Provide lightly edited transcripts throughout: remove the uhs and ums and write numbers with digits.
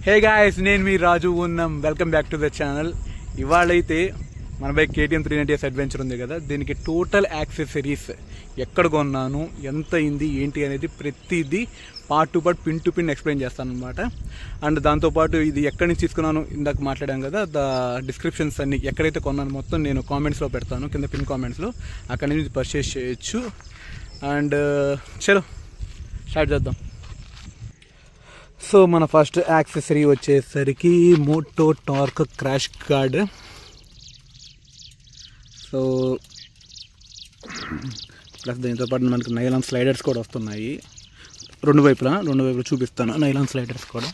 Hey guys, నేను మీ రాజు ఉన్నాం. Welcome back to the channel. ఇవాళైతే మన బైక్ KTM 390S అడ్వెంచర్ ఉంది కదా, దీనికి టోటల్ యాక్సెసరీస్ ఎక్కడ కొన్నాను, ఎంత అయింది, ఏంటి అనేది ప్రతిదీ part to part, pin to pin explain చేస్తాను అనమాట. అండ్ దాంతోపాటు ఇది ఎక్కడి నుంచి తీసుకున్నాను ఇందాక మాట్లాడాం కదా, డిస్క్రిప్షన్స్ అన్ని ఎక్కడైతే కొన్నాను మొత్తం నేను కామెంట్స్లో పెడతాను, కింద పిన్ కామెంట్స్లో. అక్కడి నుంచి పర్చేస్ చేయొచ్చు. అండ్ చలో స్టార్ట్ చేద్దాం. సో మన ఫస్ట్ యాక్సెసరీ వచ్చేసరికి Moto Torque crash guard. So plus దీంతో పాటు మనకి నైలాన్ స్లైడర్స్ కూడా వస్తున్నాయి. రెండు వైపులా చూపిస్తాను నైలాన్ స్లైడర్స్ కూడా.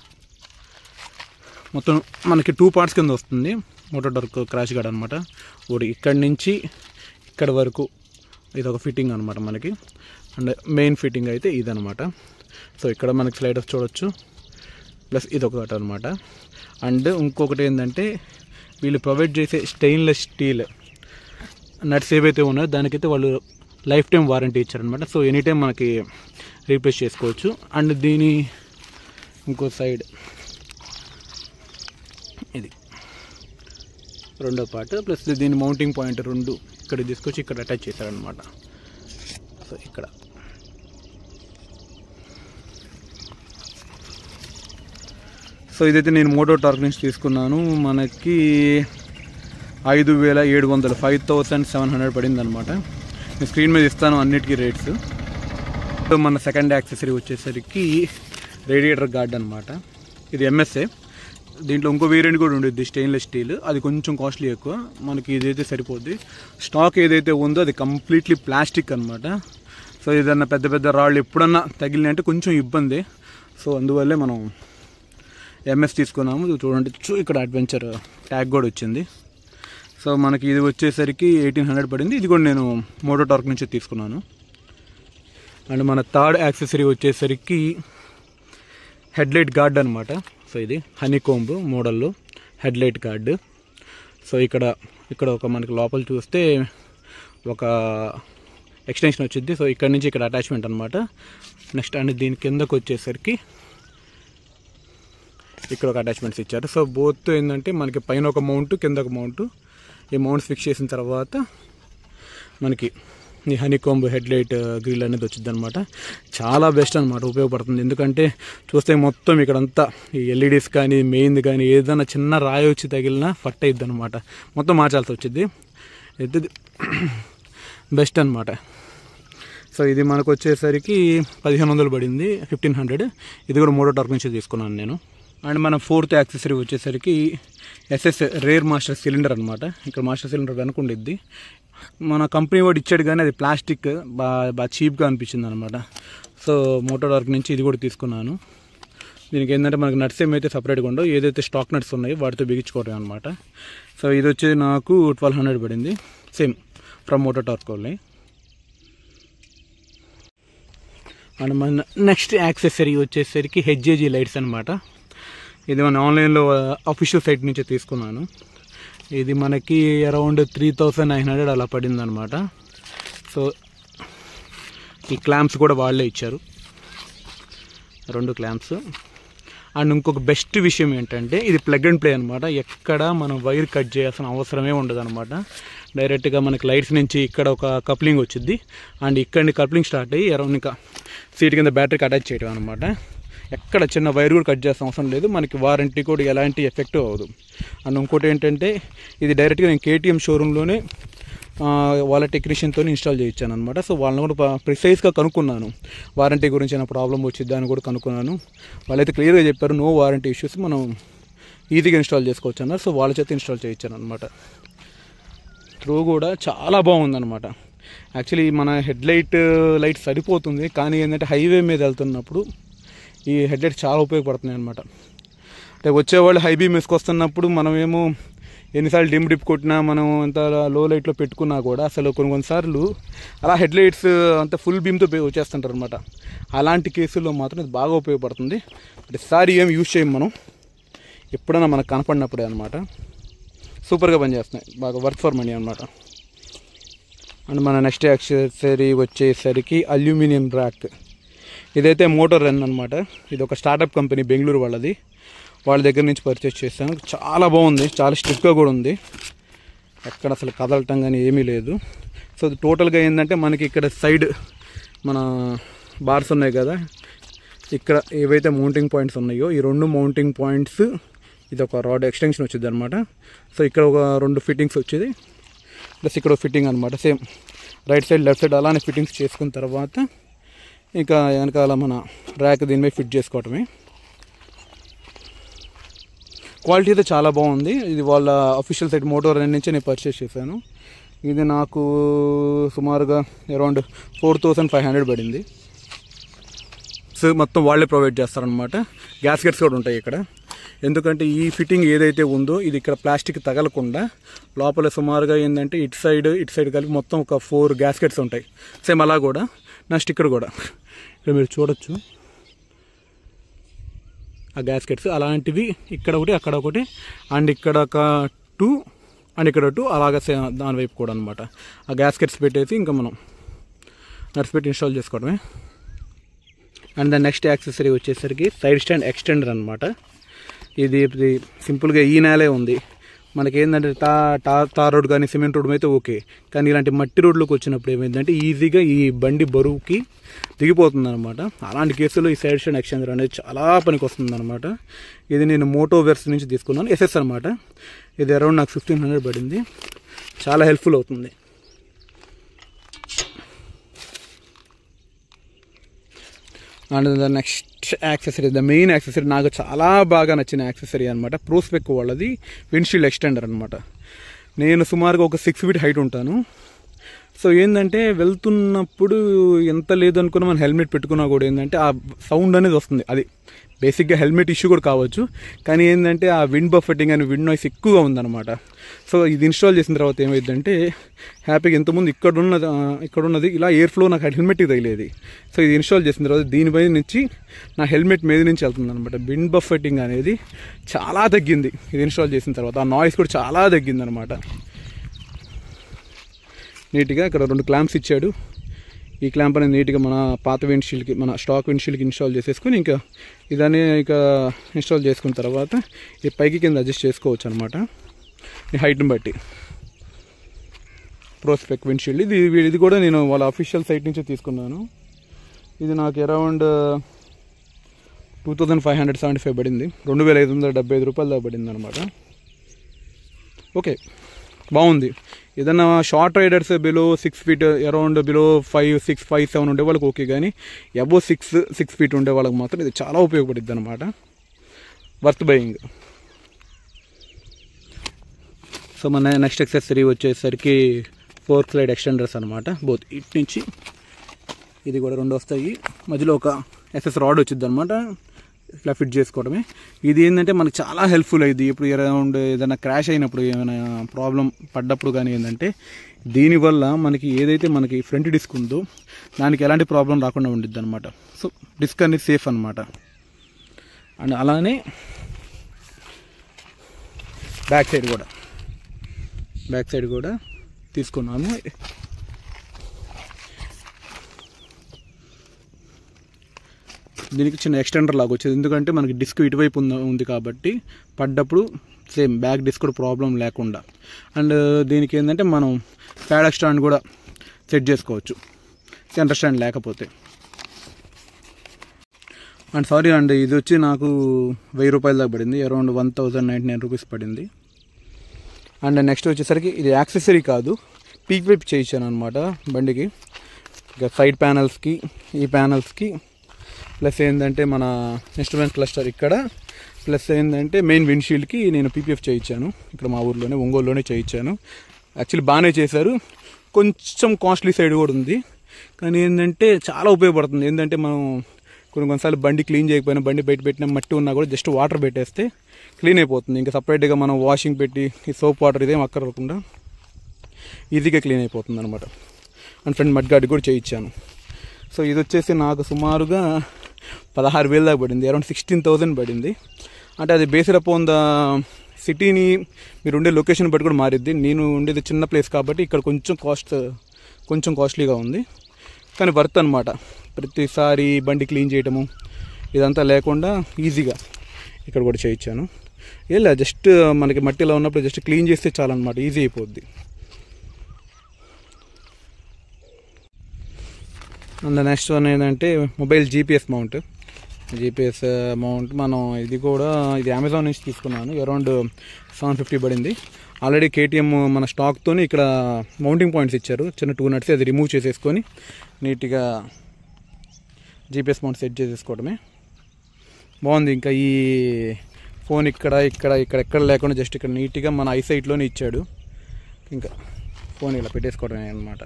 మొత్తం మనకి 2 పార్ట్స్ కింద వస్తుంది మోటో టార్క్ క్రాష్ గార్డ్ అనమాట. ఒకటి ఇక్కడి నుంచి ఇక్కడ వరకు ఇది ఒక ఫిట్టింగ్ అనమాట మనకి. అండ్ మెయిన్ ఫిట్టింగ్ అయితే ఇదనమాట. సో ఇక్కడ మనకి స్లైడర్స్ చూడొచ్చు, ప్లస్ ఇదొకటి అనమాట. అండ్ ఇంకొకటి ఏంటంటే వీళ్ళు ప్రొవైడ్ చేసే స్టెయిన్లెస్ స్టీల్ నట్స్ ఏవైతే ఉన్నాయో దానికైతే వాళ్ళు లైఫ్ టైం వారంటీ ఇచ్చారనమాట. సో ఎనీ టైం మనకి రీప్లేస్ చేసుకోవచ్చు. అండ్ దీని ఇంకో సైడ్ ఇది రెండో పార్ట్, ప్లస్ దీని మౌంటింగ్ పాయింట్ రెండు ఇక్కడ తీసుకొచ్చి ఇక్కడ అటాచ్ చేశారనమాట. సో ఇక్కడ సో ఇదైతే నేను మోటో టార్క్ నుంచి తీసుకున్నాను. మనకి 5700 పడింది అనమాట. నేను స్క్రీన్ మీద ఇస్తాను అన్నిటికీ రేట్స్. సో మన సెకండ్ యాక్సెసరీ వచ్చేసరికి రేడియేటర్ గార్డ్ అనమాట. ఇది MSA. దీంట్లో ఇంకో వేరియంట్ కూడా ఉండేది స్టెయిన్లెస్ స్టీల్, అది కొంచెం కాస్ట్లీ ఎక్కువ. మనకి ఇదైతే సరిపోద్ది. స్టాక్ ఏదైతే ఉందో అది కంప్లీట్లీ ప్లాస్టిక్ అనమాట. సో ఏదన్నా పెద్ద పెద్ద రాళ్ళు ఎప్పుడన్నా తగిలినాయంటే కొంచెం ఇబ్బంది. సో అందువల్లే మనం MS తీసుకున్నాము. చూడండి, ఇక్కడ అడ్వెంచర్ ట్యాగ్ కూడా వచ్చింది. సో మనకి ఇది వచ్చేసరికి 1800 పడింది. ఇది కూడా నేను మోటో టార్క్ నుంచి తీసుకున్నాను. అండ్ మన థర్డ్ యాక్సెసరీ వచ్చేసరికి హెడ్లైట్ గార్డ్ అనమాట. సో ఇది హనీకోంబ్ మోడల్లో హెడ్లైట్ గార్డ్. సో ఇక్కడ ఒక మనకి లోపల చూస్తే ఒక ఎక్స్టెన్షన్ వచ్చింది. సో ఇక్కడ నుంచి ఇక్కడ అటాచ్మెంట్ అనమాట. నెక్స్ట్ అండ్ దీని కిందకు వచ్చేసరికి ఇక్కడ ఒక అటాచ్మెంట్స్ ఇచ్చారు. సో బోత్ ఏంటంటే మనకి పైన ఒక మౌంట్, కింద ఒక మౌంట్. ఈ మౌంట్స్ ఫిక్స్ చేసిన తర్వాత మనకి ఈ హనీకోంబ్ హెడ్లైట్ గ్రిల్ అనేది వచ్చింది అనమాట. చాలా బెస్ట్ అనమాట, ఉపయోగపడుతుంది. ఎందుకంటే చూస్తే మొత్తం ఇక్కడంతా ఈ LEDs కానీ మెయిన్ కానీ ఏదైనా చిన్న రాయి వచ్చి తగిలినా ఫట్ అయిద్ది అనమాట, మొత్తం మార్చాల్సి వచ్చింది. ఇది బెస్ట్ అనమాట. సో ఇది మనకు వచ్చేసరికి 1500 పడింది, 1500. ఇది కూడా మోటో టార్క్ నుంచి తీసుకున్నాను నేను. అండ్ మన ఫోర్త్ యాక్సెసరీ వచ్చేసరికి SS రేర్ మాస్టర్ సిలిండర్ అనమాట. ఇక్కడ మాస్టర్ సిలిండర్ వెనకుండిద్ది. మన కంపెనీ వాడు ఇచ్చాడు కానీ అది ప్లాస్టిక్, బాగా చీప్గా అనిపించింది అనమాట. సో మోటో టార్క్ నుంచి ఇది కూడా తీసుకున్నాను. దీనికి ఏంటంటే మనకి నట్స్ ఏమైతే సపరేట్గా ఉండవు, ఏదైతే స్టాక్ నట్స్ ఉన్నాయో వాటితో బిగించుకోవడం అనమాట. సో ఇది వచ్చి నాకు 1200 పడింది, సేమ్ ఫ్రమ్ మోటో టార్క్ వాళ్ళని. అండ్ మన నెక్స్ట్ యాక్సెసరీ వచ్చేసరికి HJG లైట్స్ అనమాట. ఇది మన ఆన్లైన్లో అఫీషియల్ సైట్ నుంచి తీసుకున్నాను. ఇది మనకి అరౌండ్ 3900 అలా పడింది అనమాట. సో ఈ క్లాంప్స్ కూడా వాళ్ళే ఇచ్చారు, 2 క్లాంప్స్. అండ్ ఇంకొక బెస్ట్ విషయం ఏంటంటే ఇది ప్లగ్ అండ్ ప్లే అనమాట. ఎక్కడ మనం వైర్ కట్ చేయాల్సిన అవసరమే ఉండదు అనమాట. డైరెక్ట్గా మనకి లైట్స్ నుంచి ఇక్కడ ఒక కప్లింగ్ వచ్చింది. అండ్ ఇక్కడ కప్లింగ్ స్టార్ట్ అయ్యి అరౌండ్ ఇంకా సీట్ కింద బ్యాటరీకి అటాచ్ చేయడం అనమాట. ఎక్కడ చిన్న వైర్ కూడా కట్ చేసిన అవసరం లేదు. మనకి వారంటీ కూడా ఎలాంటి ఎఫెక్టివ్ అవ్వదు. అండ్ ఇంకోటి ఏంటంటే ఇది డైరెక్ట్గా నేను KTM షోరూంలోనే వాళ్ళ టెక్నీషియన్తో ఇన్స్టాల్ చేయించాను అనమాట. సో వాళ్ళని కూడా ప్రిసైజ్గా కనుక్కున్నాను, వారంటీ గురించి ఏమైనా ప్రాబ్లం వచ్చింది అని కూడా కనుక్కున్నాను. వాళ్ళైతే క్లియర్గా చెప్పారు, నో వారంటీ ఇష్యూస్, మనం ఈజీగా ఇన్స్టాల్ చేసుకోవచ్చు అన్నారు. సో వాళ్ళ చేత ఇన్స్టాల్ చేయించాను అనమాట. త్రూ కూడా చాలా బాగుందన్నమాట. యాక్చువల్లీ మన లైట్ సరిపోతుంది, కానీ ఏంటంటే హైవే మీద వెళ్తున్నప్పుడు ఈ హెడ్లైట్ చాలా ఉపయోగపడుతున్నాయి అనమాట. అంటే వచ్చేవాళ్ళు హై బీమ్ వేసుకొస్తున్నప్పుడు మనమేమో ఎన్నిసార్లు డిప్ కొట్టినా, మనం అంత లో లైట్లో పెట్టుకున్నా కూడా అసలు కొన్నిసార్లు అలా హెడ్లైట్స్ అంత ఫుల్ బీమ్తో వచ్చేస్తుంటారు అనమాట. అలాంటి కేసుల్లో మాత్రం ఇది బాగా ఉపయోగపడుతుంది. ప్రతిసారి ఏం యూజ్ చేయం మనం, ఎప్పుడైనా మనకు కనపడినప్పుడే అనమాట. సూపర్గా పనిచేస్తున్నాయి, బాగా వర్క్ ఫర్ మనీ అనమాట. అండ్ మన నెక్స్ట్ యాక్సెసరీ వచ్చేసరికి అల్యూమినియం ర్యాక్. ఇదైతే మోటార్ రన్ అనమాట. ఇది ఒక స్టార్టప్ కంపెనీ బెంగళూరు వాళ్ళది. వాళ్ళ దగ్గర నుంచి పర్చేస్ చేశాను. చాలా బాగుంది, చాలా స్టిఫ్గా కూడా ఉంది, ఎక్కడ అసలు కదలటం కానీ ఏమీ లేదు. సో టోటల్గా ఏంటంటే మనకి ఇక్కడ సైడ్ మన బార్స్ ఉన్నాయి కదా, ఇక్కడ ఏవైతే మౌంటింగ్ పాయింట్స్ ఉన్నాయో ఈ 2 మౌంటింగ్ పాయింట్స్, ఇది ఒక రాడ్ ఎక్స్టెన్షన్ వచ్చింది అనమాట. సో ఇక్కడ ఒక 2 ఫిట్టింగ్స్ వచ్చేది, ప్లస్ ఇక్కడ ఫిట్టింగ్ అనమాట. Same right side left side అలానే ఫిట్టింగ్స్ చేసుకున్న తర్వాత ఇంకా వెనకాల మన ర్యాక్ దీని మీద ఫిట్ చేసుకోవటమే. క్వాలిటీ అయితే చాలా బాగుంది. ఇది వాళ్ళ అఫీషియల్ సైట్ మోటో రన్ నుంచి నేను పర్చేస్ చేశాను. ఇది నాకు సుమారుగా అరౌండ్ 4500 పడింది. సో మొత్తం వాళ్ళే ప్రొవైడ్ చేస్తారనమాట. గ్యాస్కెట్స్ కూడా ఉంటాయి ఇక్కడ. ఎందుకంటే ఈ ఫిట్టింగ్ ఏదైతే ఉందో ఇది ఇక్కడ ప్లాస్టిక్ తగలకుండా లోపల సుమారుగా ఏంటంటే ఇటు సైడ్ కలిపి మొత్తం ఒక 4 గ్యాస్కెట్స్ ఉంటాయి. సేమ్ అలా కూడా నెక్స్ట్ ఇక్కడ కూడా ఇక్కడ మీరు చూడొచ్చు ఆ గ్యాస్కెట్స్ అలాంటివి, ఇక్కడ ఒకటి అక్కడ ఒకటి అండ్ ఇక్కడ ఒక 2 అండ్ ఇక్కడ 2 అలాగే దాని వైపు కూడా అనమాట. ఆ గ్యాస్కెట్స్ పెట్టేసి ఇంకా మనం నర్స్ పెట్టి ఇన్స్టాల్ చేసుకోవడమే. అండ్ దాని నెక్స్ట్ యాక్సెసరీ వచ్చేసరికి సైడ్ స్టాండ్ ఎక్స్టెండర్ అనమాట. ఇది సింపుల్గా ఈ నేలే ఉంది. మనకేంటంటే తార్ రోడ్ కానీ సిమెంట్ రోడ్ అయితే ఓకే, కానీ ఇలాంటి మట్టి రోడ్లోకి వచ్చినప్పుడు ఏమైందంటే ఈజీగా ఈ బండి బరువుకి దిగిపోతుంది అనమాట. అలాంటి కేసులో ఈ సైడ్ స్టాండ్ ఎక్స్టెండర్ అనేది చాలా పనికి వస్తుంది అనమాట. ఇది నేను మోటోవర్స్ నుంచి తీసుకున్నాను, ఎస్ఎస్ అనమాట. ఇది అరౌండ్ నాకు 1500 పడింది. చాలా హెల్ప్ఫుల్ అవుతుంది. And the next accessory, the main accessory నాకు చాలా బాగా నచ్చిన యాక్సెసరీ అనమాట. ప్రోస్పెక్ వాళ్ళది విండ్షీల్డ్ ఎక్స్టెండర్ అనమాట. నేను సుమారుగా ఒక 6 feet హైట్ ఉంటాను. సో ఏంటంటే వెళ్తున్నప్పుడు ఎంత లేదనుకున్నా మనం హెల్మెట్ పెట్టుకున్నా కూడా ఏంటంటే ఆ సౌండ్ అనేది వస్తుంది. అది బేసిక్గా హెల్మెట్ ఇష్యూ కూడా కావచ్చు, కానీ ఏంటంటే ఆ విండ్ బఫెటింగ్ అని విండ్ నాయిస్ ఎక్కువగా ఉందన్నమాట. సో ఇది ఇన్స్టాల్ చేసిన తర్వాత ఏమైందంటే హ్యాపీగా ఇంతకుముందు ఇక్కడున్నది ఇలా ఎయిర్ ఫ్లో నాకు హెల్మెట్కి తగిలేది. సో ఇది ఇన్స్టాల్ చేసిన తర్వాత దీనిపై నుంచి నా హెల్మెట్ మీద నుంచి వెళ్తుంది అనమాట. విండ్ బఫెటింగ్ అనేది చాలా తగ్గింది ఇది ఇన్స్టాల్ చేసిన తర్వాత. ఆ నాయిస్ కూడా చాలా తగ్గింది అనమాట. నీట్గా ఇక్కడ 2 క్లాంప్స్ ఇచ్చాడు. ఈ క్లాంప్ అనేది నీట్గా మన పాత విండ్షీల్డ్కి, మన స్టాక్ విండ్షీల్డ్కి ఇన్స్టాల్ చేసేసుకొని ఇంకా ఇదాన్ని ఇక ఇన్స్టాల్ చేసుకున్న తర్వాత ఈ పైకి కింద అడ్జస్ట్ చేసుకోవచ్చు అనమాట ఈ హైట్ని బట్టి. ప్రోస్పెక్ విండ్షీల్డ్ ఇది కూడా నేను వాళ్ళ అఫీషియల్ సైట్ నుంచి తీసుకున్నాను. ఇది నాకు అరౌండ్ 2575 పడింది. 2575 రూపాయలు దాకా పడింది అనమాట. ఓకే, బాగుంది. ఏదన్నా short riders below 6 feet, around below 5, 6, 5, 7 ఉండే వాళ్ళకి ఓకే, కానీ అబో 6 feet ఉండే వాళ్ళకి మాత్రం ఇది చాలా ఉపయోగపడుద్ది అనమాట. Worth buying. సో మన నెక్స్ట్ యాక్సెసరీ వచ్చేసరికి ఫోర్క్ స్లైడ్ ఎక్స్టెండర్స్ అనమాట. బోత్ ఇటు నుంచి ఇది కూడా 2 వస్తాయి. మధ్యలో ఒక ఎస్ఎస్ రాడ్ వచ్చింది అనమాట. ఇట్లా ఫిట్ చేసుకోవడమే. ఇది ఏంటంటే మనకు చాలా హెల్ప్ఫుల్ అయ్యింది. ఇప్పుడు అరౌండ్ ఏదైనా క్రాష్ అయినప్పుడు, ఏమైనా ప్రాబ్లం పడ్డప్పుడు కానీ ఏంటంటే దీనివల్ల మనకి ఏదైతే మనకి ఫ్రంట్ డిస్క్ ఉందో దానికి ఎలాంటి ప్రాబ్లం రాకుండా ఉండిద్ది అనమాట. సో డిస్క్ అనేది సేఫ్ అనమాట. అండ్ అలానే బ్యాక్ సైడ్ కూడా తీసుకున్నాము. దీనికి చిన్న ఎక్స్టెండర్ లాగా వచ్చేది, ఎందుకంటే మనకి డిస్క్ ఇటువైపు ఉంది కాబట్టి పడ్డప్పుడు సేమ్ బ్యాక్ డిస్క్ కూడా ప్రాబ్లం లేకుండా. అండ్ దీనికి ఏంటంటే మనం ప్యాడక్ స్టాండ్ కూడా సెట్ చేసుకోవచ్చు సెంటర్ స్టాండ్ లేకపోతే. అండ్ సారీ అండి, ఇది వచ్చి నాకు 1000 రూపాయల దాకా పడింది. అరౌండ్ 1099 రూపీస్ పడింది. అండ్ నెక్స్ట్ వచ్చేసరికి ఇది యాక్సెసరీ కాదు, పీక్ వైప్ చేయించాను అనమాట బండికి. ఇక సైడ్ ప్యానల్స్కి, ఈ ప్యానల్స్కి, ప్లస్ ఏంటంటే మన ఇన్స్ట్రుమెంట్ క్లస్టర్ ఇక్కడ, ప్లస్ ఏంటంటే మెయిన్ విండ్షీల్డ్కి నేను పీపీఎఫ్ చేయించాను. ఇక్కడ మా ఊర్లోనే ఒంగోలులోనే చేయించాను. యాక్చువల్లీ బాగానే చేశారు. కొంచెం కాస్ట్లీ సైడ్ కూడా ఉంది, కానీ ఏంటంటే చాలా ఉపయోగపడుతుంది. ఏంటంటే మనం కొన్నిసార్లు బండి క్లీన్ చేయకపోయినా, బండి బయట పెట్టిన మట్టి ఉన్నా కూడా జస్ట్ వాటర్ పెట్టేస్తే క్లీన్ అయిపోతుంది. ఇంకా సపరేట్గా మనం వాషింగ్ పెట్టి ఈ సోప్ వాటర్ ఇదేం అక్కర్లేకుండా ఈజీగా క్లీన్ అయిపోతుంది అనమాట. అండ్ ఫ్రంట్ మడ్ గార్డ్ కూడా చేయించాను. సో ఇది వచ్చేసి నాకు సుమారుగా 16,000 దాకా పడింది. అరౌండ్ 16,000 పడింది. అంటే అది బేస్డ్ అపాన్ ద సిటీని, మీరు ఉండే లొకేషన్ బట్టి కూడా మారిద్ది. నేను ఉండేది చిన్న ప్లేస్ కాబట్టి ఇక్కడ కొంచెం కాస్ట్లీగా ఉంది, కానీ వర్త్ అనమాట. ప్రతిసారి బండి క్లీన్ చేయటము ఇదంతా లేకుండా ఈజీగా ఇక్కడ కూడా చేయించాను. ఇలా జస్ట్ మనకి మట్టిలో ఉన్నప్పుడు జస్ట్ క్లీన్ చేస్తే చాలన్నమాట, ఈజీ అయిపోద్ది. అండ్ నెక్స్ట్ వన్ ఏంటంటే మొబైల్ జీపీఎస్ మౌంట్. మనం ఇది అమెజాన్ నుంచి తీసుకున్నాను. అరౌండ్ 750 పడింది. ఆల్రెడీ కేటీఎం మన స్టాక్తో ఇక్కడ మౌంటింగ్ పాయింట్స్ ఇచ్చారు, చిన్న 2 నట్స్. అది రిమూవ్ చేసేసుకొని నీట్గా జీపీఎస్ మౌంట్ సెట్ చేసేసుకోవడమే. బాగుంది. ఇంకా ఈ ఫోన్ ఇక్కడ లేకుండా జస్ట్ ఇక్కడ నీట్గా మన ఐసైట్లోనే ఇచ్చాడు. ఇంకా ఫోన్ ఇలా పెట్టేసుకోవడమే అనమాట.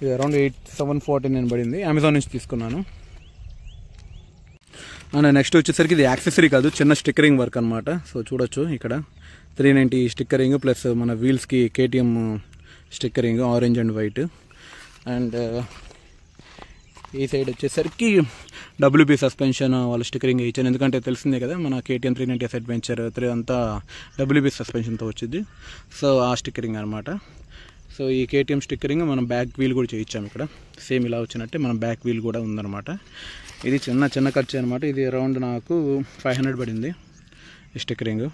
ఇది అరౌండ్ 749 పడింది, అమెజాన్ నుంచి తీసుకున్నాను. అండ్ నెక్స్ట్ వచ్చేసరికి ఇది యాక్సెసరీ కాదు, చిన్న స్టిక్కరింగ్ వర్క్ అనమాట. సో చూడొచ్చు ఇక్కడ 390 స్టిక్కరింగ్ ప్లస్ మన వీల్స్కి KTM stickering orange and white. And ఈ సైడ్ వచ్చేసరికి డబ్ల్యూబీ సస్పెన్షన్ వాళ్ళ స్టిక్కరింగ్ ఇచ్చాను, ఎందుకంటే తెలిసిందే కదా మన కేటీఎం 390 అడ్వెంచర్ 3 అంతా డబ్ల్యూబీ సస్పెన్షన్తో వచ్చింది. సో ఆ స్టిక్కరింగ్ అనమాట. సో ఈ కేటీఎం స్టిక్కరింగ్ మనం బ్యాక్ వీల్ కూడా చేయించాము. ఇక్కడ సేమ్ ఇలా వచ్చినట్టే మన బ్యాక్ వీల్ కూడా ఉందన్నమాట. ఇది చిన్న ఖర్చు అనమాట. ఇది అరౌండ్ నాకు 500 పడింది ఈ స్టిక్కరింగ్.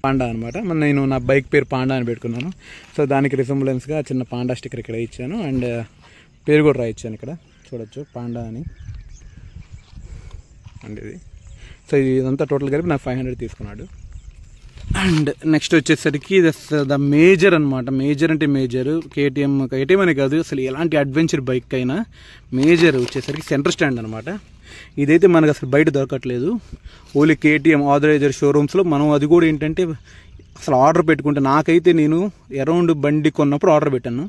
పాండా అనమాట. నేను నా బైక్ పేరు పాండా అని పెట్టుకున్నాను. సో దానికి రిసెంబ్లెన్స్గా చిన్న పాండా స్టిక్కర్ ఇక్కడ ఇచ్చాను. అండ్ పేరు కూడా రాయించాను, ఇక్కడ చూడొచ్చు పాండా అని. అండ్ ఇది సో ఇదంతా టోటల్ కలిపి నాకు 500 తీసుకున్నాడు. అండ్ నెక్స్ట్ వచ్చేసరికి ద మేజర్ అనమాట. మేజర్ అంటే మేజర్ కేటీఎం అనే కాదు, అసలు ఎలాంటి అడ్వెంచర్ బైక్ అయినా మేజర్ వచ్చేసరికి సెంటర్ స్టాండ్ అనమాట. ఇదైతే మనకు అసలు బయట దొరకట్లేదు, ఓన్లీ కేటీఎం ఆథరైజర్ షోరూమ్స్లో. మనం అది కూడా ఏంటంటే అసలు ఆర్డర్ పెట్టుకుంటే, నాకైతే నేను అరౌండ్ బండి కొన్నప్పుడు ఆర్డర్ పెట్టాను,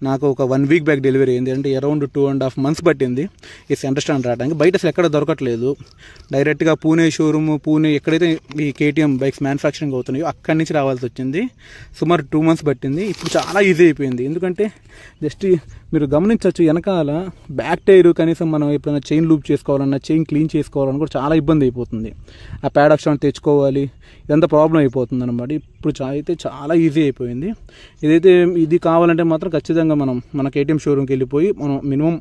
నాకు ఒక 1 వీక్ బ్యాక్ డెలివరీ అయింది. అంటే అరౌండ్ 2.5 months పట్టింది ఈ సెంటర్ స్టాండ్ రావడానికి. బయట అసలు ఎక్కడ దొరకట్లేదు. డైరెక్ట్గా పూణే షోరూమ్, ఎక్కడైతే ఈ కేటీఎం బైక్స్ మ్యానుఫ్యాక్చరింగ్ అవుతున్నాయో అక్కడి నుంచి రావాల్సి వచ్చింది. సుమారు 2 months పట్టింది. ఇప్పుడు చాలా ఈజీ అయిపోయింది, ఎందుకంటే జస్ట్ మీరు గమనించవచ్చు వెనకాల బ్యాక్ టైర్ కనీసం మనం ఎప్పుడైనా చైన్ లూప్ చేసుకోవాలన్నా, చైన్ క్లీన్ చేసుకోవాలన్నా కూడా చాలా ఇబ్బంది అయిపోతుంది. ఆ ప్యాడ్ ఆప్షన్ తెచ్చుకోవాలి, ఇదంతా ప్రాబ్లం అయిపోతుంది అనమాట. ఇప్పుడు అయితే చాలా ఈజీ అయిపోయింది. ఇది కావాలంటే మాత్రం ఖచ్చితంగా మన కేటీఎం షోరూమ్కి వెళ్ళిపోయి మనం మినిమం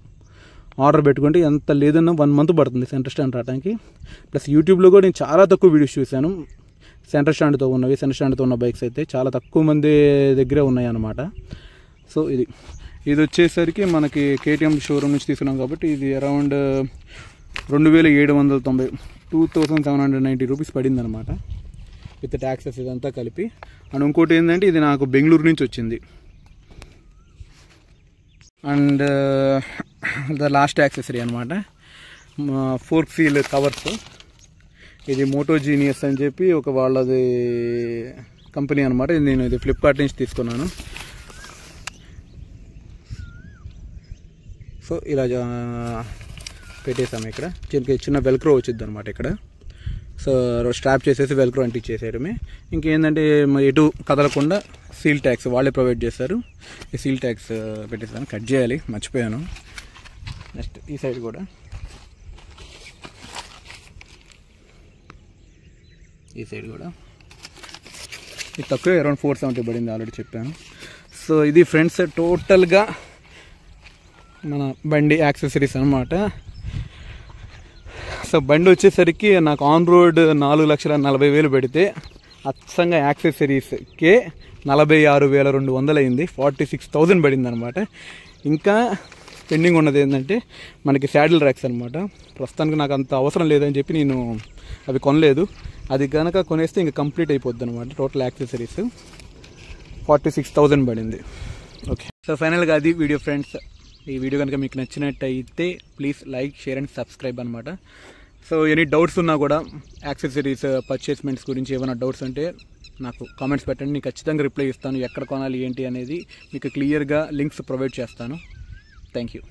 ఆర్డర్ పెట్టుకుంటే ఎంత లేదన్నా 1 month పడుతుంది సెంటర్ స్టాండ్ రావడానికి. ప్లస్ యూట్యూబ్లో కూడా నేను చాలా తక్కువ వీడియోస్ చూశాను సెంటర్ స్టాండ్తో ఉన్న బైక్స్ అయితే చాలా తక్కువ మంది దగ్గరే ఉన్నాయి అన్నమాట. సో ఇది వచ్చేసరికి మనకి కేటీఎం షోరూమ్ నుంచి తీసుకున్నాం కాబట్టి ఇది అరౌండ్ 2790 2790 రూపీస్ పడింది అనమాట, విత్ ట్యాక్సెస్ ఇదంతా కలిపి. అండ్ ఇంకోటి ఏంటంటే ఇది నాకు బెంగళూరు నుంచి వచ్చింది. అండ్ ద లాస్ట్ యాక్సెసరీ అనమాట, ఫోర్క్ సీల్ కవర్స్. ఇది మోటోజీనియస్ అని చెప్పి వాళ్ళది కంపెనీ అనమాట. నేను ఇది ఫ్లిప్కార్ట్ నుంచి తీసుకున్నాను. సో ఇలా పెట్టేసాము. ఇక్కడ చిన్న వెల్క్రో వచ్చింది అనమాట ఇక్కడ. సో స్ట్రాప్ చేసేసి వెల్క్రో అంటించేసేయడమే. ఇంకేంటంటే ఎటు కదలకుండా సీల్ ట్యాక్స్ వాళ్ళే ప్రొవైడ్ చేస్తారు. ఈ సీల్ ట్యాక్స్ పెట్టేసాను, కట్ చేయాలి మర్చిపోయాను. నెక్స్ట్ ఈ సైడ్ కూడా ఇది తక్కువ అరౌండ్ 470 పడింది, ఆల్రెడీ చెప్పాను. సో ఇది ఫ్రెండ్స్ టోటల్గా మన బండి యాక్సెసరీస్ అనమాట. సో బండి వచ్చేసరికి నాకు ఆన్ రోడ్ 4,40,000 పెడితే అచ్చంగా యాక్సెసరీస్కే 46,200 అయింది, 46,000 పడింది అనమాట. ఇంకా పెండింగ్ ఉన్నది ఏంటంటే మనకి శాడిల్ ర్యాక్స్ అనమాట. ప్రస్తుతానికి నాకు అంత అవసరం లేదని చెప్పి నేను అవి కొనలేదు. అది కనుక కొనేస్తే ఇంకా కంప్లీట్ అయిపోద్ది అనమాట. టోటల్ యాక్సెసరీస్ 46,000 పడింది. ఓకే, సో ఫైనల్గా అది వీడియో ఫ్రెండ్స్. ఈ వీడియో కనుక మీకు నచ్చినట్టయితే please like, share and subscribe అనమాట. సో ఎనీ డౌట్స్ ఉన్నా కూడా యాక్సెసరీస్ పర్చేస్మెంట్స్ గురించి ఏమైనా డౌట్స్ ఉంటే నాకు కామెంట్స్ పెట్టండి, నేను ఖచ్చితంగా రిప్లై ఇస్తాను. ఎక్కడ కొనాలి ఏంటి అనేది మీకు క్లియర్గా లింక్స్ ప్రొవైడ్ చేస్తాను. Thank you.